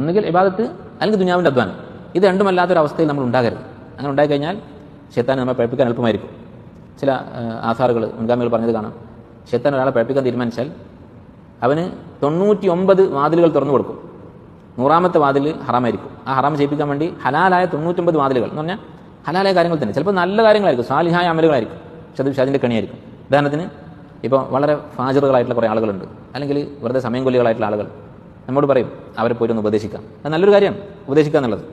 ഒന്നുകിൽ ഇബാദത്ത് അല്ലെങ്കിൽ ദുനിയാവിൻ്റെ അധ്വാനം. ഇത് രണ്ടുമല്ലാത്തൊരവസ്ഥയിൽ നമ്മൾ ഉണ്ടാകരുത്. അങ്ങനെ ഉണ്ടായിക്കഴിഞ്ഞാൽ ശൈത്താൻ നമ്മെ പഴപ്പിക്കാൻ എളുപ്പമായിരിക്കും. ചില ആധാറുകൾ മുൻഗാമികൾ പറഞ്ഞത് കാണാം. ശൈത്താൻ ഒരാളെ പഴപ്പിക്കാൻ തീരുമാനിച്ചാൽ അവന് 99 വാതിലുകൾ തുറന്നു കൊടുക്കും. 100ാമത്തെ വാതിൽ ഹറാമായിരിക്കും. ആ ഹറാം ചെയ്യിപ്പിക്കാൻ വേണ്ടി ഹലാലായ 99 വാതിലുകൾ എന്ന് പറഞ്ഞാൽ ഹലാലായ കാര്യങ്ങൾ തന്നെ, ചിലപ്പോൾ നല്ല കാര്യങ്ങളായിരിക്കും, സാലിഹായ അമലുകളായിരിക്കും, പക്ഷെ അത് അതിൻ്റെ കണിയായിരിക്കും. ഉദാഹരണത്തിന് ഇപ്പോൾ വളരെ ഫാജിറുകളായിട്ടുള്ള കുറേ ആളുകളുണ്ട്, അല്ലെങ്കിൽ വെറുതെ സമയം കൊല്ലികളായിട്ടുള്ള ആളുകൾ. നമ്മോട് പറയും അവരെ പോയി ഒന്ന് ഉപദേശിക്കാം. അത് നല്ലൊരു കാര്യമാണ് ഉപദേശിക്കുക എന്നുള്ളത്,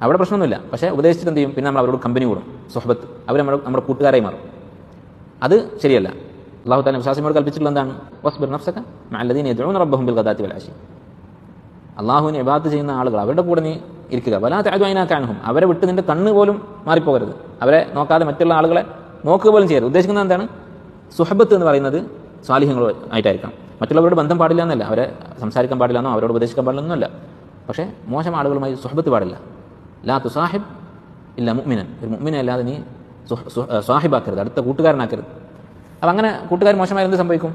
അവിടെ പ്രശ്നമൊന്നുമില്ല. പക്ഷേ ഉപദേശിച്ചിട്ട് എന്ത് ചെയ്യും? പിന്നെ നമ്മൾ അവരോട് കമ്പനി കൂടും, സുഹബത്ത്, അവർ നമ്മുടെ കൂട്ടുകാരായി മാറും. അത് ശരിയല്ല. അല്ലാഹു തആല വിശ്വാസികളോട് കൽപ്പിച്ചിട്ടുള്ള എന്താണ്? വസ്ബിർ നഫ്സക മഅല്ലദീന യദ്ഊന റബ്ബഹും ബിൽ ഗദാത്തി വൽ അശി. അല്ലാഹുവിനെ ഇബാദത്ത് ചെയ്യുന്ന ആളുകൾ, അവരുടെ കൂടെ നീ ഇരിക്കുക. വലാ തഅദു ഐനാക അൻഹും, അവരെ വിട്ട് നിന്റെ കണ്ണ് പോലും മാറിപ്പോകരുത്. അവരെ നോക്കാതെ മറ്റുള്ള ആളുകളെ നോക്കുക പോലും ചെയ്യരുത്. ഉദ്ദേശിക്കുന്നത് എന്താണ്? സുഹബത്ത് എന്ന് പറയുന്നത് സ്വാലിഹ്യങ്ങളുമായിട്ടായിരിക്കണം. മറ്റുള്ളവരോട് ബന്ധം പാടില്ല എന്നല്ല, അവരെ സംസാരിക്കാൻ പാടില്ല എന്നോ അവരോട് ഉപദേശിക്കാൻ പാടില്ല എന്നല്ല. പക്ഷേ മോശം ആളുകളുമായി സുഹബത്ത് പാടില്ല. ലാ തുസാഹിബ് ഇല്ല മുഅ്മിനൻ, ഒരു മുഅ്മിനെ അല്ലാതെ നീ സ്വാഹിബാക്കരുത്, അടുത്ത കൂട്ടുകാരനാക്കരുത്. അപ്പം അങ്ങനെ കൂട്ടുകാർ മോശമായി എന്ത് സംഭവിക്കും?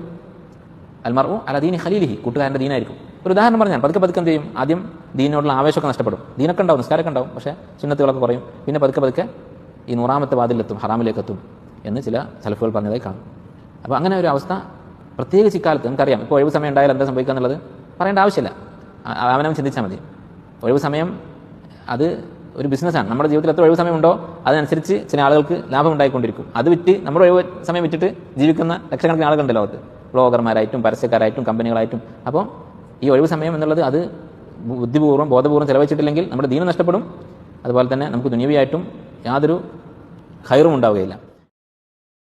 അൽമർഉ അലാ ദീനി ഖലീലിഹി, കൂട്ടുകാരൻ്റെ ദീനായിരിക്കും. ഒരു ഉദാഹരണം പറഞ്ഞാൽ പതുക്കെ പതുക്കെ എന്ത് ചെയ്യും? ആദ്യം ദീനോടുള്ള ആവേശമൊക്കെ നഷ്ടപ്പെടും. ദീനൊക്കെ ഉണ്ടാവും, നിസ്കാരമൊക്കെ ഉണ്ടാവും, പക്ഷേ സുന്നത്തുകളൊക്കെ കുറയും. പിന്നെ പതുക്കെ പതുക്കെ ഈ 100ാമത്തെ വാതിലെത്തും, ഹറാമിലേക്കെത്തും എന്ന് ചില സലഫുകൾ പറഞ്ഞതായി കാണും. അപ്പോൾ അങ്ങനെ ഒരു അവസ്ഥ പ്രത്യേകിച്ച് ഇക്കാലത്ത് നമുക്കറിയാം. ഇപ്പോൾ ഒഴിവ് സമയം ഉണ്ടായാൽ എന്താ സംഭവിക്കുക എന്നുള്ളത് പറയേണ്ട ആവശ്യമില്ല, അവനവൻ ചിന്തിച്ചാൽ മതി. ഒഴിവ് സമയം അത് ഒരു ബിസിനസ്സാണ്. നമ്മുടെ ജീവിതത്തിൽ എത്ര ഒഴിവ് സമയമുണ്ടോ അതിനനുസരിച്ച് ചില ആളുകൾക്ക് ലാഭം ഉണ്ടായിക്കൊണ്ടിരിക്കും. അത് വിറ്റ് നമ്മുടെ ഒഴിവ് സമയം വിറ്റിട്ട് ജീവിക്കുന്ന ലക്ഷക്കണക്കിന് ആളുകളുണ്ട് ലോകത്ത്, ബ്ലോഗർമാരായിട്ടും പരസ്യക്കാരായിട്ടും കമ്പനികളായിട്ടും. അപ്പോൾ ഈ ഒഴിവ് സമയം എന്നുള്ളത് അത് ബുദ്ധിപൂർവ്വം ബോധപൂർവ്വം ചെലവഴിച്ചിട്ടില്ലെങ്കിൽ നമ്മുടെ ദീനം നഷ്ടപ്പെടും. അതുപോലെ തന്നെ നമുക്ക് ദുനിയവിയായിട്ടും യാതൊരു ഖൈറും ഉണ്ടാവുകയില്ല.